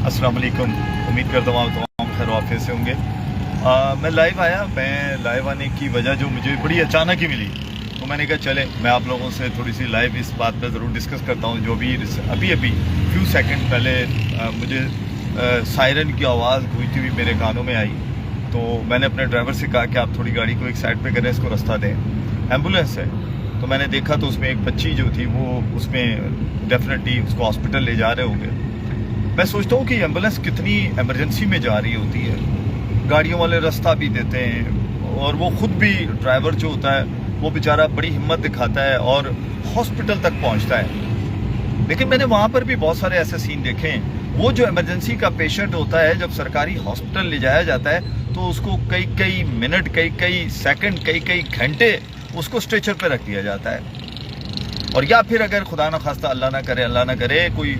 अस्सलाम वालेकुम। उम्मीद करता हूँ आप तमाम खैर वाफियत से होंगे। मैं लाइव आया। मैं लाइव आने की वजह जो मुझे बड़ी अचानक ही मिली, तो मैंने कहा चले मैं आप लोगों से थोड़ी सी लाइव इस बात पर ज़रूर डिस्कस करता हूँ। जो भी अभी फ्यू सेकंड पहले मुझे सायरन की आवाज़ गूंजती हुई मेरे कानों में आई, तो मैंने अपने ड्राइवर से कहा कि आप थोड़ी गाड़ी को एक साइड पे करें, इसको रास्ता दें, एम्बुलेंस है। तो मैंने देखा तो उसमें एक बच्ची जो थी वो उसमें डेफिनेटली उसको हॉस्पिटल ले जा रहे होंगे। मैं सोचता हूँ कि एम्बुलेंस कितनी इमरजेंसी में जा रही होती है। गाड़ियों वाले रास्ता भी देते हैं और वो खुद भी ड्राइवर जो होता है वो बेचारा बड़ी हिम्मत दिखाता है और हॉस्पिटल तक पहुँचता है। लेकिन मैंने वहाँ पर भी बहुत सारे ऐसे सीन देखे हैं। वो जो इमरजेंसी का पेशेंट होता है, जब सरकारी हॉस्पिटल ले जाया जाता है तो उसको कई मिनट, कई सेकंड, कई घंटे उसको स्ट्रेचर पे रख दिया जाता है। और या फिर अगर खुदा ना खास्ता अल्लाह ना करे कोई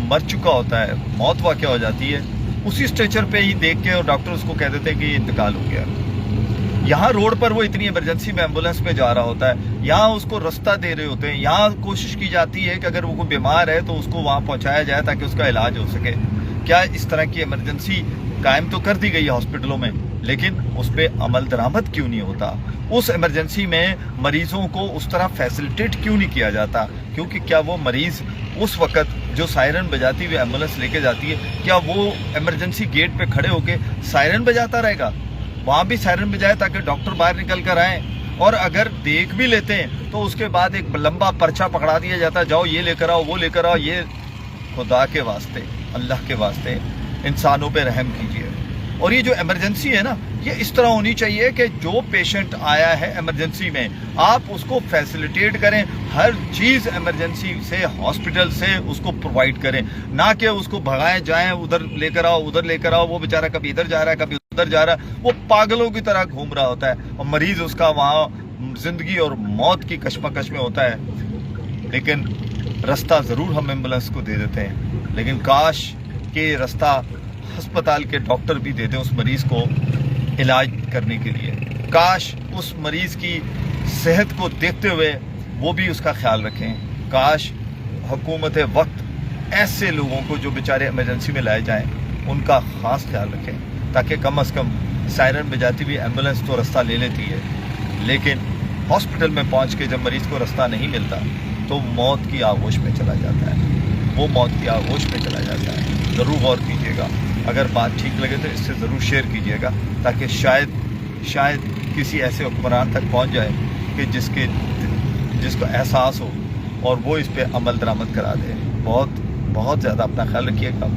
मर चुका होता है, मौत वाक़या हो जाती है, उसी स्ट्रेचर पे ही देख के और डॉक्टर उसको कह देते हैं कि इंतकाल हो गया। यहाँ रोड पर वो इतनी इमरजेंसी में एम्बुलेंस में जा रहा होता है, यहाँ उसको रास्ता दे रहे होते हैं, यहाँ कोशिश की जाती है कि अगर वो कोई बीमार है तो उसको वहाँ पहुँचाया जाए ताकि उसका इलाज हो सके। क्या इस तरह की इमरजेंसी कायम तो कर दी गई है हॉस्पिटलों में, लेकिन उस पर अमल दरामद क्यों नहीं होता? उस इमरजेंसी में मरीजों को उस तरह फैसिलिटेट क्यों नहीं किया जाता? क्योंकि क्या वो मरीज उस वक़्त जो सायरन बजाती हुई एम्बुलेंस लेके जाती है, क्या वो इमरजेंसी गेट पे खड़े होके सायरन बजाता रहेगा? वहाँ भी सायरन बजाए ताकि डॉक्टर बाहर निकल कर आए। और अगर देख भी लेते हैं तो उसके बाद एक लंबा पर्चा पकड़ा दिया जाता है, जाओ ये लेकर आओ, वो लेकर आओ। ये खुदा के वास्ते, अल्लाह के वास्ते इंसानों पे रहम कीजिए। और ये जो इमरजेंसी है ना, ये इस तरह होनी चाहिए कि जो पेशेंट आया है इमरजेंसी में, आप उसको फैसिलिटेट करें, हर चीज़ इमरजेंसी से, हॉस्पिटल से उसको प्रोवाइड करें, ना कि उसको भगाएं जाएं, उधर लेकर आओ, उधर लेकर आओ। वो बेचारा कभी इधर जा रहा है, कभी उधर जा रहा है, वो पागलों की तरह घूम रहा होता है और मरीज उसका वहाँ जिंदगी और मौत की कश्मकश में होता है। लेकिन रास्ता ज़रूर हम एम्बुलेंस को दे देते हैं, लेकिन काश के रास्ता अस्पताल के डॉक्टर भी दे दें उस मरीज़ को इलाज करने के लिए। काश उस मरीज़ की सेहत को देखते हुए वो भी उसका ख्याल रखें। काश हुकूमत वक्त ऐसे लोगों को जो बेचारे इमरजेंसी में लाए जाएं उनका ख़ास ख्याल रखें, ताकि कम से कम सायरन बजाती हुई एम्बुलेंस तो रास्ता ले लेती है, लेकिन हॉस्पिटल में पहुंच के जब मरीज़ को रास्ता नहीं मिलता तो मौत की आगोश में चला जाता है, वो मौत की आगोश में चला जाता है। ज़रूर गौर कीजिएगा। अगर बात ठीक लगे तो इससे ज़रूर शेयर कीजिएगा, ताकि शायद किसी ऐसे हुक्मरान तक पहुंच जाए कि जिसको एहसास हो और वो इस पे अमल दरामद करा दे। बहुत ज़्यादा अपना ख्याल रखिएगा।